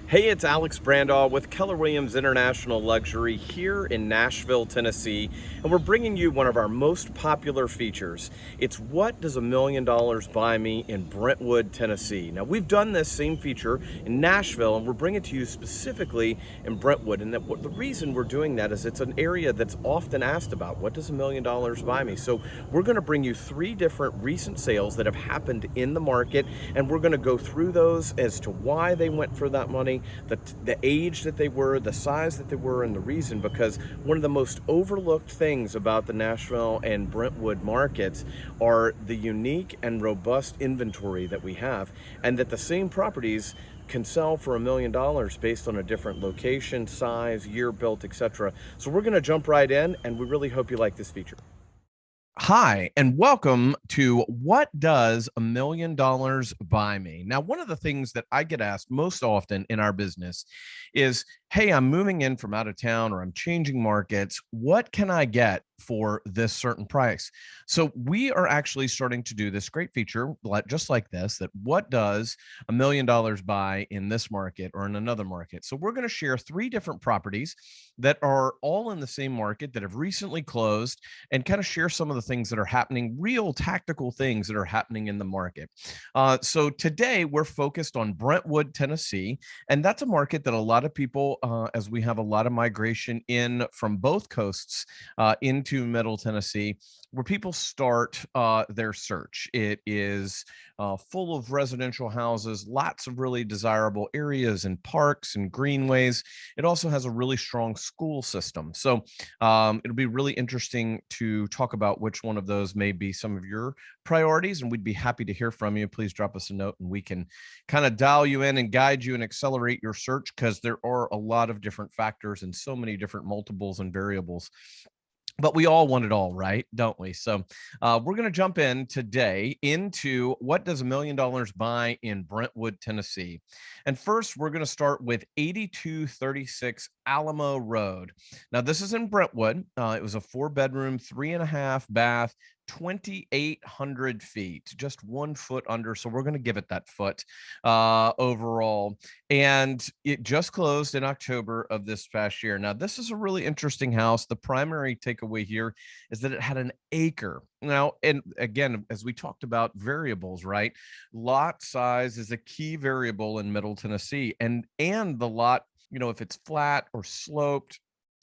Hey, it's Alex Brandaw with Keller Williams International Luxury here in Nashville, Tennessee, and we're bringing you one of our most popular features. It's What Does $1 Million Buy Me in Brentwood, Tennessee. Now, we've done this same feature in Nashville, and we're bringing it to you specifically in Brentwood, and the reason we're doing that is it's an area that's often asked about. What does $1 million buy me? So we're going to bring you three different recent sales that have happened in the market, and we're going to go through those as to why they went for that money, the age that they were, the size that they were, and the reason. Because one of the most overlooked things about the Nashville and Brentwood markets are the unique and robust inventory that we have, and that the same properties can sell for $1 million based on a different location, size, year built, etc. So we're going to jump right in, and we really hope you like this feature. Hi, and welcome to What Does $1 Million Buy Me? Now, one of the things that I get asked most often in our business is, hey, I'm moving in from out of town or I'm changing markets. What can I get for this certain price? So we are actually starting to do this great feature, just like this, that what does $1 million buy in this market or in another market? So we're going to share three different properties that are all in the same market that have recently closed, and kind of share some of the things that are happening, real tactical things that are happening in the market. So today we're focused on Brentwood, Tennessee, and that's a market that a lot of people, as we have a lot of migration in from both coasts into Middle Tennessee, where people start their search. It is full of residential houses, lots of really desirable areas and parks and greenways. It also has a really strong school system. So it'll be really interesting to talk about which one of those may be some of your priorities, and we'd be happy to hear from you. Please drop us a note and we can kind of dial you in and guide you and accelerate your search, because there are a lot of different factors and so many different multiples and variables. But we all want it all, right? Don't we? So we're going to jump in today into what does $1 million buy in Brentwood, Tennessee. And first, we're going to start with 8236 Alamo Road. Now, this is in Brentwood. It was a 4-bedroom, 3.5 bath, 2,800 feet, just 1 foot under. So we're going to give it that foot overall. And it just closed in October of this past year. Now, this is a really interesting house. The primary takeaway here is that it had an acre. Now, and again, as we talked about variables, right? Lot size is a key variable in Middle Tennessee, and the lot, if it's flat or sloped,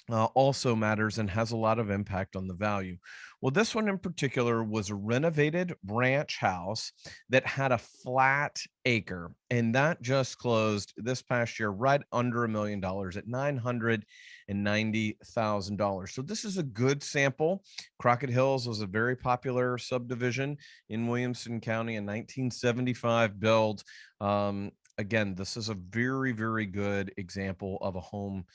also matters and has a lot of impact on the value. Well, this one in particular was a renovated ranch house that had a flat acre, and that just closed this past year right under $1 million at $990,000. So this is a good sample. Crockett Hills was a very popular subdivision in Williamson County, in 1975 build. Again, this is a very, very good example of a home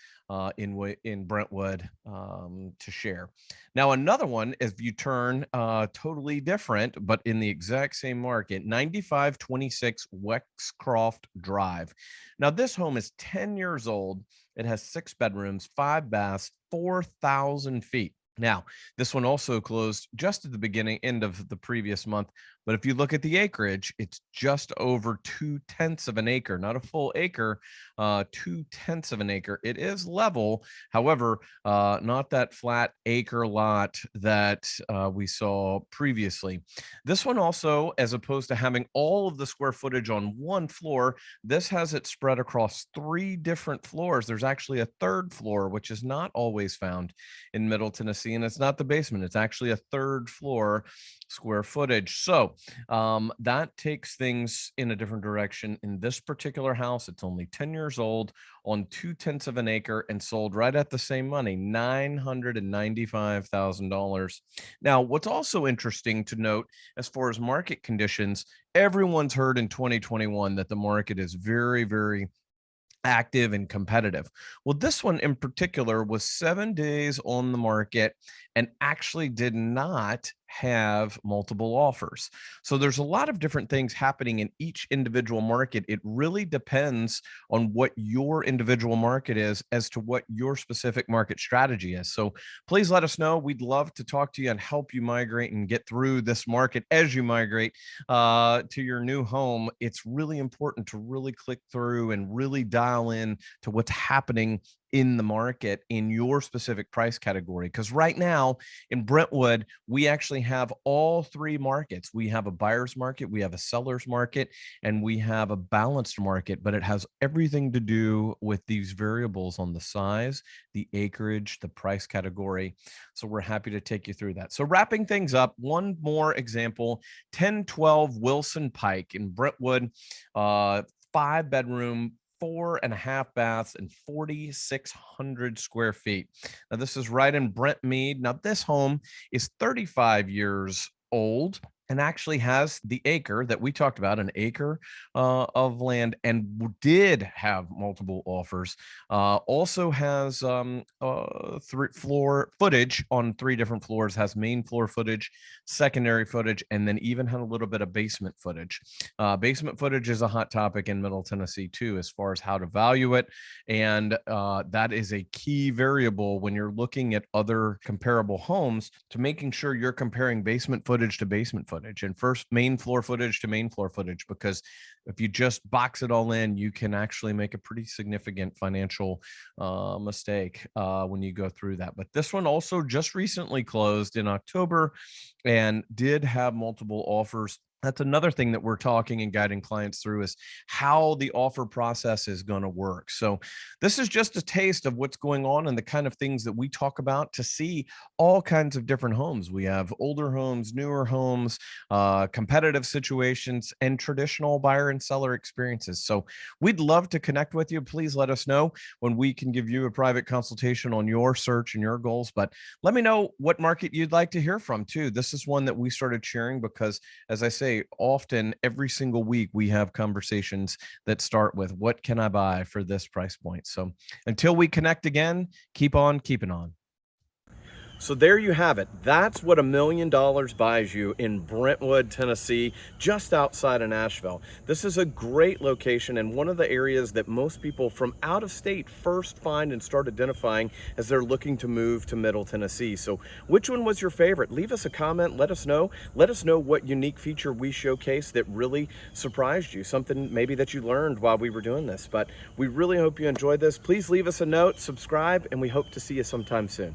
in Brentwood to share. Now, another one, if you turn totally different, but in the exact same market, 9526 Wexcroft Drive. Now, this home is 10 years old. It has 6 bedrooms, 5 baths, 4,000 feet. Now, this one also closed just at the end of the previous month. But if you look at the acreage, it's just over 2/10 of an acre, not a full acre, 2/10 of an acre. It is level, however, not that flat acre lot that we saw previously. This one also, as opposed to having all of the square footage on one floor, this has it spread across 3 different floors. There's actually a third floor, which is not always found in Middle Tennessee, and it's not the basement. It's actually a third floor square footage. So that takes things in a different direction. In this particular house, it's only 10 years old, on 2/10 of an acre, and sold right at the same money, $995,000. Now, what's also interesting to note as far as market conditions, everyone's heard in 2021 that the market is very, very active and competitive. Well, this one in particular was 7 days on the market and actually did not have multiple offers. So there's a lot of different things happening in each individual market. It really depends on what your individual market is as to what your specific market strategy is. So please let us know. We'd love to talk to you and help you migrate and get through this market as you migrate to your new home. It's really important to really click through and really dial in to what's happening in the market in your specific price category. Because right now in Brentwood, we actually have all three markets. We have a buyer's market, we have a seller's market, and we have a balanced market, but it has everything to do with these variables on the size, the acreage, the price category. So we're happy to take you through that. So wrapping things up, one more example, 1012 Wilson Pike in Brentwood, 5-bedroom, 4.5 baths, and 4,600 square feet. Now, this is right in Brent Mead. Now, this home is 35 years old and actually has the acre that we talked about, an acre of land, and did have multiple offers. Also has floor footage on 3 different floors, has main floor footage, secondary footage, and then even had a little bit of basement footage. Basement footage is a hot topic in Middle Tennessee too, as far as how to value it. And that is a key variable when you're looking at other comparable homes, to making sure you're comparing basement footage to basement footage and first main floor footage to main floor footage, because if you just box it all in, you can actually make a pretty significant financial mistake when you go through that. But this one also just recently closed in October and did have multiple offers. That's another thing that we're talking and guiding clients through, is how the offer process is going to work. So this is just a taste of what's going on and the kind of things that we talk about to see all kinds of different homes. We have older homes, newer homes, competitive situations, and traditional buyer and seller experiences. So we'd love to connect with you. Please let us know when we can give you a private consultation on your search and your goals. But let me know what market you'd like to hear from too. This is one that we started sharing because, as I say, often every single week we have conversations that start with, what can I buy for this price point? So until we connect again, keep on keeping on. So there you have it. That's what $1 million buys you in Brentwood, Tennessee, just outside of Nashville. This is a great location and one of the areas that most people from out of state first find and start identifying as they're looking to move to Middle Tennessee. So which one was your favorite? Leave us a comment. Let us know. Let us know what unique feature we showcased that really surprised you, something maybe that you learned while we were doing this. But we really hope you enjoyed this. Please leave us a note, subscribe, and we hope to see you sometime soon.